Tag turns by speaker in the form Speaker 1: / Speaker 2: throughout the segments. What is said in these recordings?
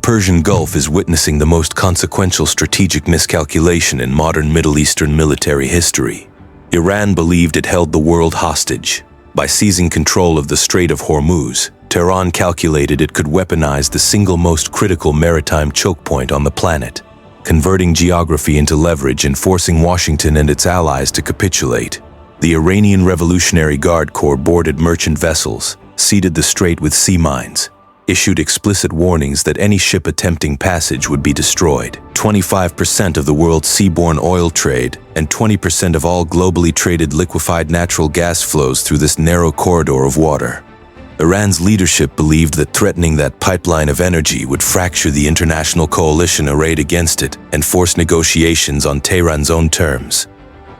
Speaker 1: Persian Gulf is witnessing the most consequential strategic miscalculation in modern Middle Eastern military history. Iran believed it held the world hostage. By seizing control of the Strait of Hormuz, Tehran calculated it could weaponize the single most critical maritime chokepoint on the planet, converting geography into leverage and forcing Washington and its allies to capitulate. The Iranian Revolutionary Guard Corps boarded merchant vessels, seeded the strait with sea mines, issued explicit warnings that any ship attempting passage would be destroyed. 25% of the world's seaborne oil trade and 20% of all globally traded liquefied natural gas flows through this narrow corridor of water. Iran's leadership believed that threatening that pipeline of energy would fracture the international coalition arrayed against it and force negotiations on Tehran's own terms.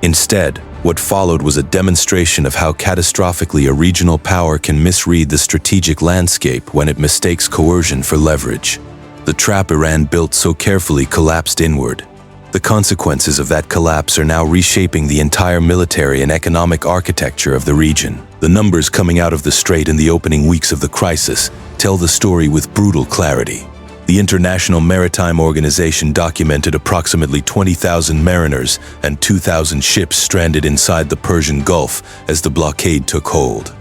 Speaker 1: Instead, what followed was a demonstration of how catastrophically a regional power can misread the strategic landscape when it mistakes coercion for leverage. The trap Iran built so carefully collapsed inward. The consequences of that collapse are now reshaping the entire military and economic architecture of the region. The numbers coming out of the strait in the opening weeks of the crisis tell the story with brutal clarity. The International Maritime Organization documented approximately 20,000 mariners and 2,000 ships stranded inside the Persian Gulf as the blockade took hold.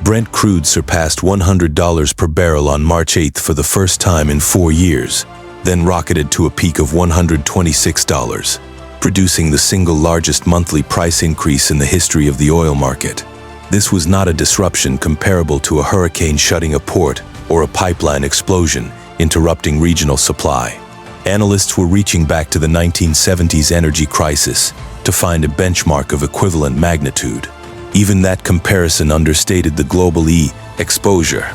Speaker 1: Brent crude surpassed $100 per barrel on March 8 for the first time in 4 years, then rocketed to a peak of $126, producing the single largest monthly price increase in the history of the oil market. This was not a disruption comparable to a hurricane shutting a port or a pipeline explosion, interrupting regional supply. Analysts were reaching back to the 1970s energy crisis to find a benchmark of equivalent magnitude. Even that comparison understated the global exposure.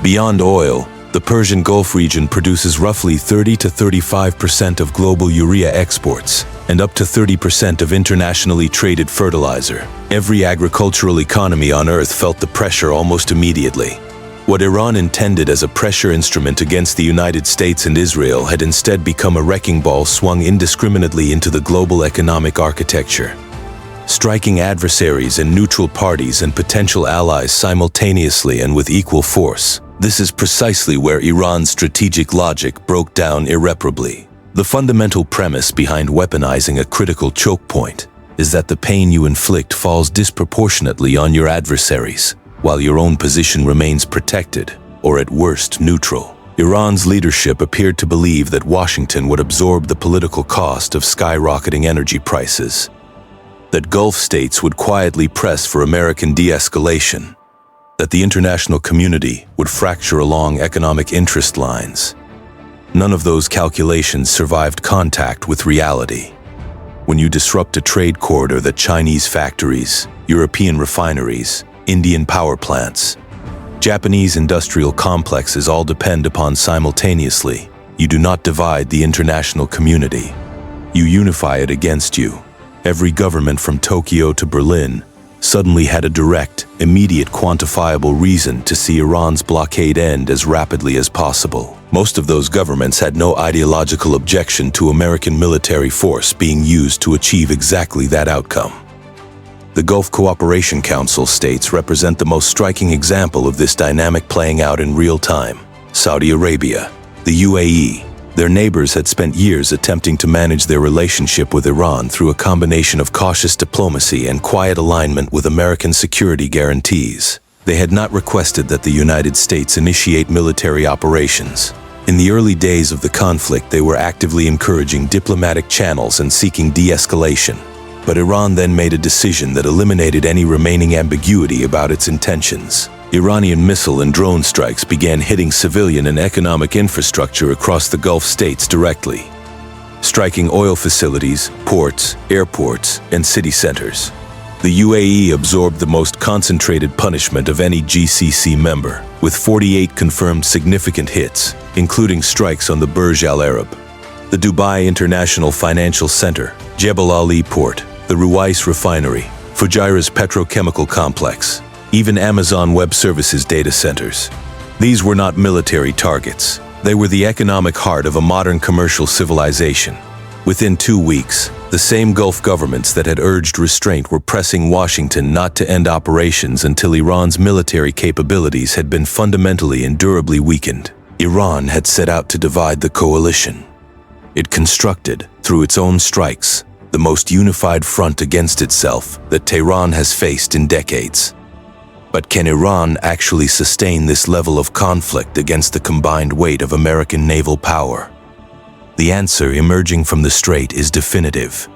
Speaker 1: Beyond oil, the Persian Gulf region produces roughly 30 to 35% of global urea exports and up to 30% of internationally traded fertilizer. Every agricultural economy on Earth felt the pressure almost immediately. What Iran intended as a pressure instrument against the United States and Israel had instead become a wrecking ball swung indiscriminately into the global economic architecture, striking adversaries and neutral parties and potential allies simultaneously and with equal force. This is precisely where Iran's strategic logic broke down irreparably. The fundamental premise behind weaponizing a critical choke point is that the pain you inflict falls disproportionately on your adversaries, while your own position remains protected, or at worst neutral. Iran's leadership appeared to believe that Washington would absorb the political cost of skyrocketing energy prices, that Gulf states would quietly press for American de-escalation, that the international community would fracture along economic interest lines. None of those calculations survived contact with reality. When you disrupt a trade corridor that Chinese factories, European refineries, Indian power plants, Japanese industrial complexes all depend upon simultaneously, you do not divide the international community. You unify it against you. Every government from Tokyo to Berlin suddenly had a direct, immediate, quantifiable reason to see Iran's blockade end as rapidly as possible. Most of those governments had no ideological objection to American military force being used to achieve exactly that outcome. The Gulf Cooperation Council states represent the most striking example of this dynamic playing out in real time. Saudi Arabia, the UAE, their neighbors had spent years attempting to manage their relationship with Iran through a combination of cautious diplomacy and quiet alignment with American security guarantees. They had not requested that the United States initiate military operations. In the early days of the conflict, they were actively encouraging diplomatic channels and seeking de-escalation. But Iran then made a decision that eliminated any remaining ambiguity about its intentions. Iranian missile and drone strikes began hitting civilian and economic infrastructure across the Gulf states directly, striking oil facilities, ports, airports, and city centers. The UAE absorbed the most concentrated punishment of any GCC member, with 48 confirmed significant hits, including strikes on the Burj Al Arab, the Dubai International Financial Center, Jebel Ali Port, the Ruwais Refinery, Fujairah's petrochemical complex, even Amazon Web Services data centers. These were not military targets. They were the economic heart of a modern commercial civilization. Within 2 weeks, the same Gulf governments that had urged restraint were pressing Washington not to end operations until Iran's military capabilities had been fundamentally and durably weakened. Iran had set out to divide the coalition. It constructed, through its own strikes, the most unified front against itself that Tehran has faced in decades. But can Iran actually sustain this level of conflict against the combined weight of American naval power? The answer emerging from the strait is definitive.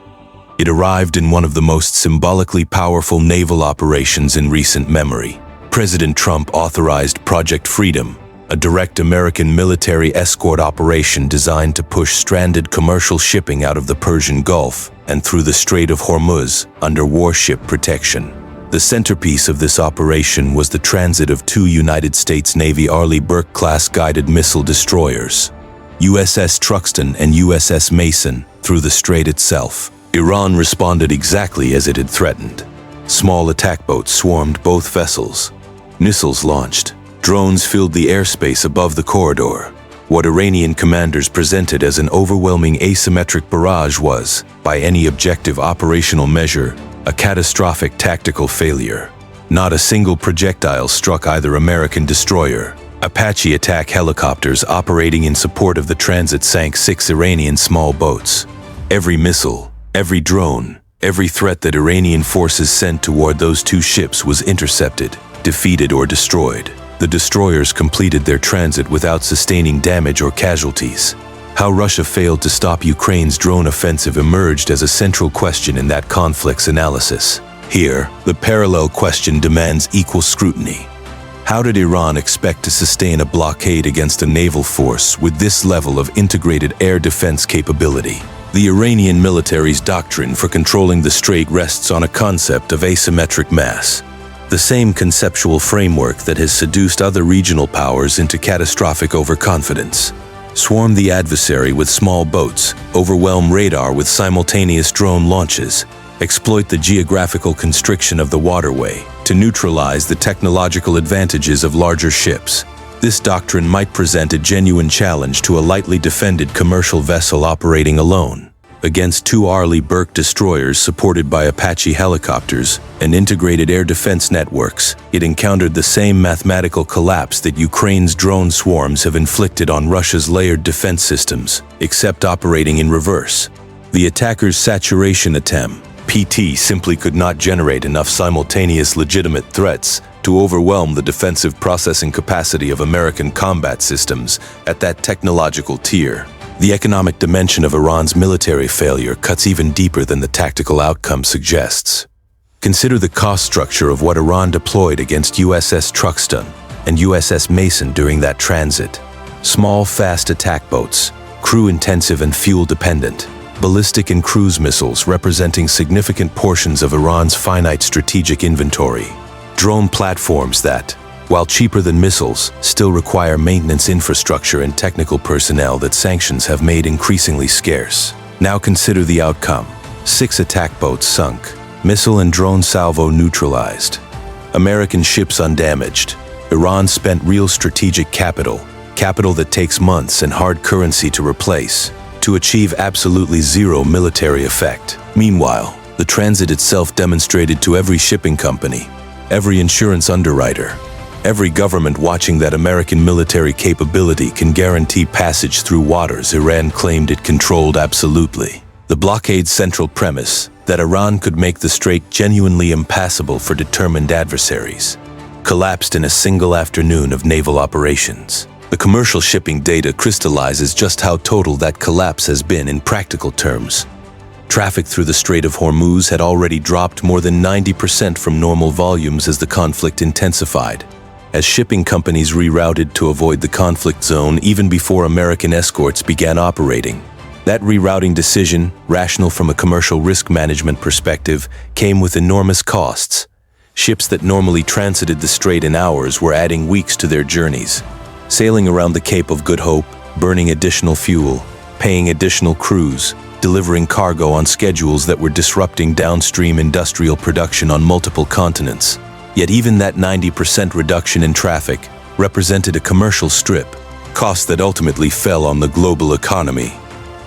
Speaker 1: It arrived in one of the most symbolically powerful naval operations in recent memory. President Trump authorized Project Freedom, a direct American military escort operation designed to push stranded commercial shipping out of the Persian Gulf and through the Strait of Hormuz under warship protection. The centerpiece of this operation was the transit of two United States Navy Arleigh Burke-class guided missile destroyers, USS Truxtun and USS Mason, through the strait itself. Iran responded exactly as it had threatened. Small attack boats swarmed both vessels. Missiles launched. Drones filled the airspace above the corridor. What Iranian commanders presented as an overwhelming asymmetric barrage was, by any objective operational measure, a catastrophic tactical failure. Not a single projectile struck either American destroyer. Apache attack helicopters operating in support of the transit sank 6 Iranian small boats. Every missile, every drone, every threat that Iranian forces sent toward those two ships was intercepted, defeated, or destroyed. The destroyers completed their transit without sustaining damage or casualties. How Russia failed to stop Ukraine's drone offensive emerged as a central question in that conflict's analysis. Here, the parallel question demands equal scrutiny. How did Iran expect to sustain a blockade against a naval force with this level of integrated air defense capability? The Iranian military's doctrine for controlling the strait rests on a concept of asymmetric mass. The same conceptual framework that has seduced other regional powers into catastrophic overconfidence. Swarm the adversary with small boats, overwhelm radar with simultaneous drone launches, exploit the geographical constriction of the waterway to neutralize the technological advantages of larger ships. This doctrine might present a genuine challenge to a lightly defended commercial vessel operating alone. Against 2 Arleigh Burke destroyers supported by Apache helicopters and integrated air defense networks, it encountered the same mathematical collapse that Ukraine's drone swarms have inflicted on Russia's layered defense systems, except operating in reverse. The attacker's saturation attempt, PT, simply could not generate enough simultaneous legitimate threats to overwhelm the defensive processing capacity of American combat systems at that technological tier. The economic dimension of Iran's military failure cuts even deeper than the tactical outcome suggests. Consider the cost structure of what Iran deployed against USS Truxtun and USS Mason during that transit. Small, fast attack boats, crew-intensive and fuel-dependent, ballistic and cruise missiles representing significant portions of Iran's finite strategic inventory. Drone platforms that, while cheaper than missiles, still require maintenance infrastructure and technical personnel that sanctions have made increasingly scarce. Now consider the outcome. 6 attack boats sunk, missile and drone salvo neutralized, American ships undamaged. Iran spent real strategic capital that takes months and hard currency to replace, to achieve absolutely zero military effect. Meanwhile, the transit itself demonstrated to every shipping company, every insurance underwriter, every government watching that American military capability can guarantee passage through waters Iran claimed it controlled absolutely. The blockade's central premise, that Iran could make the strait genuinely impassable for determined adversaries, collapsed in a single afternoon of naval operations. The commercial shipping data crystallizes just how total that collapse has been in practical terms. Traffic through the Strait of Hormuz had already dropped more than 90% from normal volumes as the conflict intensified. As shipping companies rerouted to avoid the conflict zone even before American escorts began operating. That rerouting decision, rational from a commercial risk management perspective, came with enormous costs. Ships that normally transited the strait in hours were adding weeks to their journeys, sailing around the Cape of Good Hope, burning additional fuel, paying additional crews, delivering cargo on schedules that were disrupting downstream industrial production on multiple continents. Yet even that 90% reduction in traffic represented a commercial strip, cost that ultimately fell on the global economy,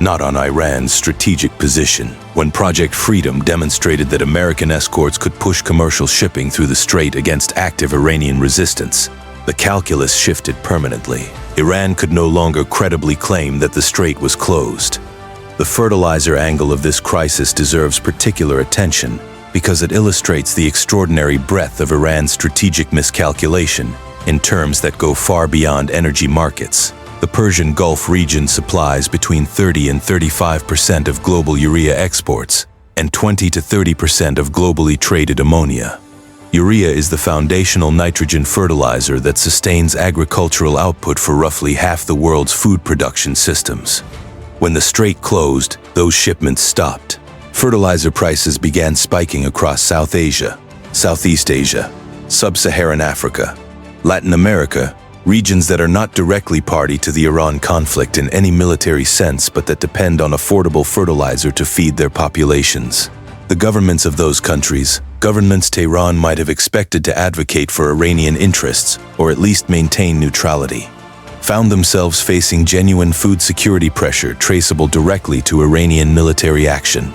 Speaker 1: not on Iran's strategic position. When Project Freedom demonstrated that American escorts could push commercial shipping through the strait against active Iranian resistance, The calculus shifted permanently. Iran could no longer credibly claim that the strait was closed. The fertilizer angle of this crisis deserves particular attention because it illustrates the extraordinary breadth of Iran's strategic miscalculation in terms that go far beyond energy markets. The Persian Gulf region supplies between 30 and 35% of global urea exports and 20 to 30% of globally traded ammonia. Urea is the foundational nitrogen fertilizer that sustains agricultural output for roughly half the world's food production systems. When the strait closed, those shipments stopped. Fertilizer prices began spiking across South Asia, Southeast Asia, Sub-Saharan Africa, Latin America, regions that are not directly party to the Iran conflict in any military sense but that depend on affordable fertilizer to feed their populations. The governments of those countries, governments Tehran might have expected to advocate for Iranian interests or at least maintain neutrality, found themselves facing genuine food security pressure traceable directly to Iranian military action.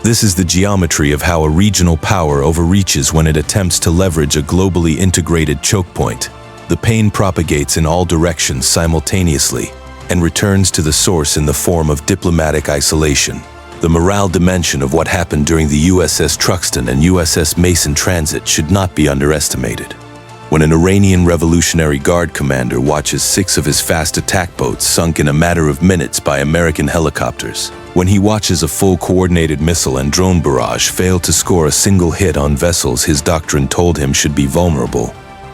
Speaker 1: This is the geometry of how a regional power overreaches when it attempts to leverage a globally integrated chokepoint. The pain propagates in all directions simultaneously and returns to the source in the form of diplomatic isolation. The morale dimension of what happened during the USS Truxtun and USS Mason transit should not be underestimated. When an Iranian Revolutionary Guard commander watches 6 of his fast attack boats sunk in a matter of minutes by American helicopters, when he watches a full coordinated missile and drone barrage fail to score a single hit on vessels his doctrine told him should be vulnerable,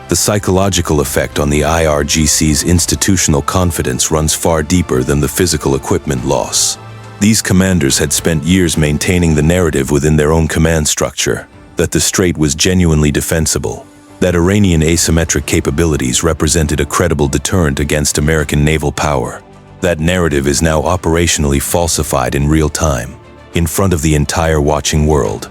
Speaker 1: the psychological effect on the IRGC's institutional confidence runs far deeper than the physical equipment loss. These commanders had spent years maintaining the narrative within their own command structure that the strait was genuinely defensible, that Iranian asymmetric capabilities represented a credible deterrent against American naval power. That narrative is now operationally falsified in real time, in front of the entire watching world.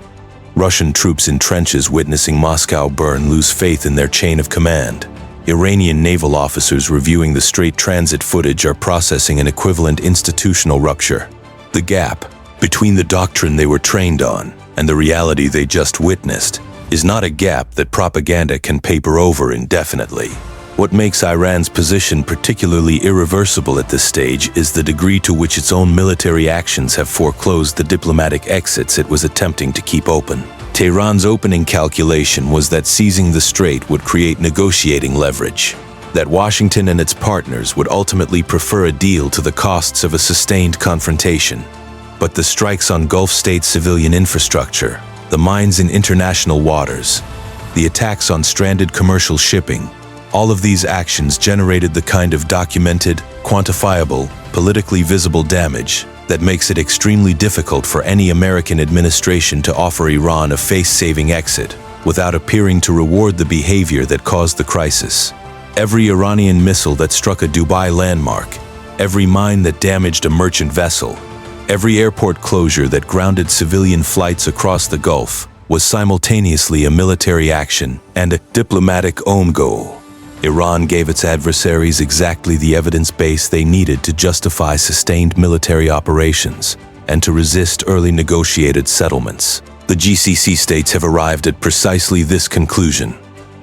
Speaker 1: Russian troops in trenches witnessing Moscow burn lose faith in their chain of command. Iranian naval officers reviewing the strait transit footage are processing an equivalent institutional rupture. The gap between the doctrine they were trained on and the reality they just witnessed is not a gap that propaganda can paper over indefinitely. What makes Iran's position particularly irreversible at this stage is the degree to which its own military actions have foreclosed the diplomatic exits it was attempting to keep open. Tehran's opening calculation was that seizing the strait would create negotiating leverage, that Washington and its partners would ultimately prefer a deal to the costs of a sustained confrontation. But the strikes on Gulf state civilian infrastructure, the mines in international waters, the attacks on stranded commercial shipping, all of these actions generated the kind of documented, quantifiable, politically visible damage that makes it extremely difficult for any American administration to offer Iran a face-saving exit without appearing to reward the behavior that caused the crisis. Every Iranian missile that struck a Dubai landmark, every mine that damaged a merchant vessel, every airport closure that grounded civilian flights across the Gulf was simultaneously a military action and a diplomatic own goal. Iran gave its adversaries exactly the evidence base they needed to justify sustained military operations and to resist early negotiated settlements. The GCC states have arrived at precisely this conclusion.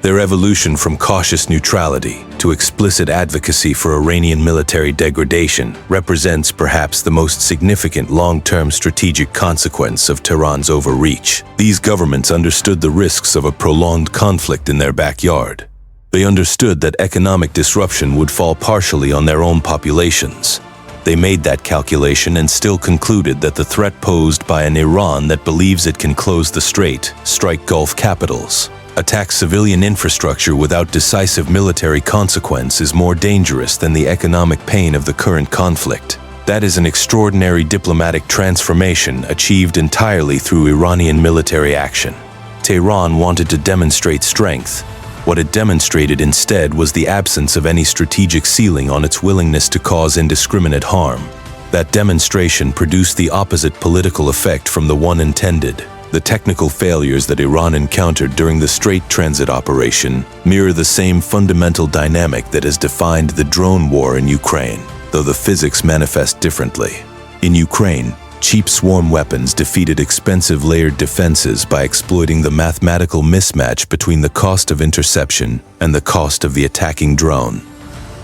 Speaker 1: Their evolution from cautious neutrality to explicit advocacy for Iranian military degradation represents perhaps the most significant long-term strategic consequence of Tehran's overreach. These governments understood the risks of a prolonged conflict in their backyard. They understood that economic disruption would fall partially on their own populations. They made that calculation and still concluded that the threat posed by an Iran that believes it can close the strait, strike Gulf capitals, attack civilian infrastructure without decisive military consequence is more dangerous than the economic pain of the current conflict. That is an extraordinary diplomatic transformation achieved entirely through Iranian military action. Tehran wanted to demonstrate strength. What it demonstrated instead was the absence of any strategic ceiling on its willingness to cause indiscriminate harm. That demonstration produced the opposite political effect from the one intended. The technical failures that Iran encountered during the Strait Transit operation mirror the same fundamental dynamic that has defined the drone war in Ukraine, though the physics manifest differently. In Ukraine, Cheap swarm weapons defeated expensive layered defenses by exploiting the mathematical mismatch between the cost of interception and the cost of the attacking drone.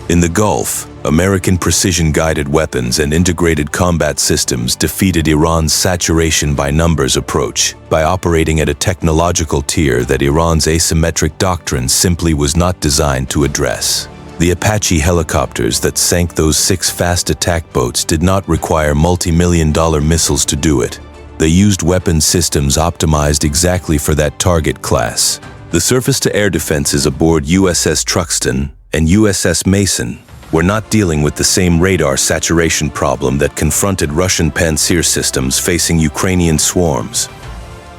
Speaker 1: In the Gulf, American precision-guided weapons and integrated combat systems defeated Iran's saturation by numbers approach by operating at a technological tier that Iran's asymmetric doctrine simply was not designed to address. The Apache helicopters that sank those 6 fast attack boats did not require multi-million-dollar missiles to do it. They used weapon systems optimized exactly for that target class. The surface-to-air defenses aboard USS Truxtun and USS Mason were not dealing with the same radar saturation problem that confronted Russian Pantsir systems facing Ukrainian swarms.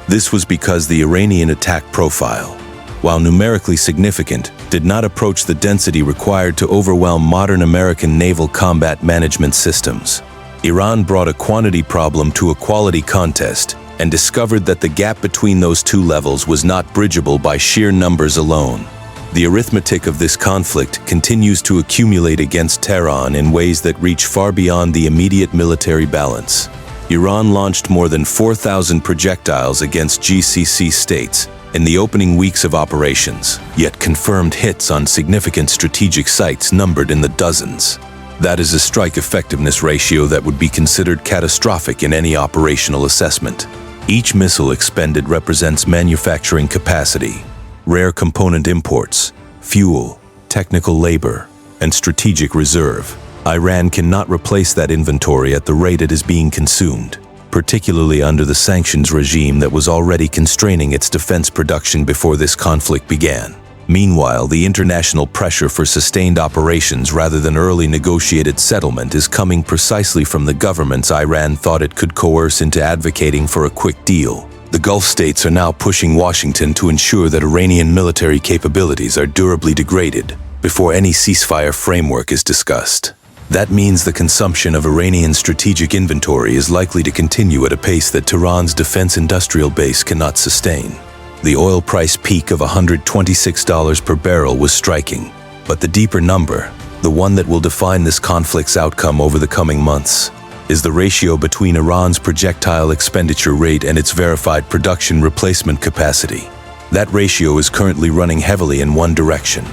Speaker 1: This was because the Iranian attack profile, while numerically significant, did not approach the density required to overwhelm modern American naval combat management systems. Iran brought a quantity problem to a quality contest and discovered that the gap between those two levels was not bridgeable by sheer numbers alone. The arithmetic of this conflict continues to accumulate against Tehran in ways that reach far beyond the immediate military balance. Iran launched more than 4,000 projectiles against GCC states in the opening weeks of operations, yet confirmed hits on significant strategic sites numbered in the dozens. That is a strike effectiveness ratio that would be considered catastrophic in any operational assessment. Each missile expended represents manufacturing capacity, rare component imports, fuel, technical labor, and strategic reserve. Iran cannot replace that inventory at the rate it is being consumed, particularly under the sanctions regime that was already constraining its defense production before this conflict began. Meanwhile, the international pressure for sustained operations rather than early negotiated settlement is coming precisely from the governments Iran thought it could coerce into advocating for a quick deal. The Gulf states are now pushing Washington to ensure that Iranian military capabilities are durably degraded before any ceasefire framework is discussed. That means the consumption of Iranian strategic inventory is likely to continue at a pace that Tehran's defense industrial base cannot sustain. The oil price peak of $126 per barrel was striking, but the deeper number, the one that will define this conflict's outcome over the coming months, is the ratio between Iran's projectile expenditure rate and its verified production replacement capacity. That ratio is currently running heavily in one direction.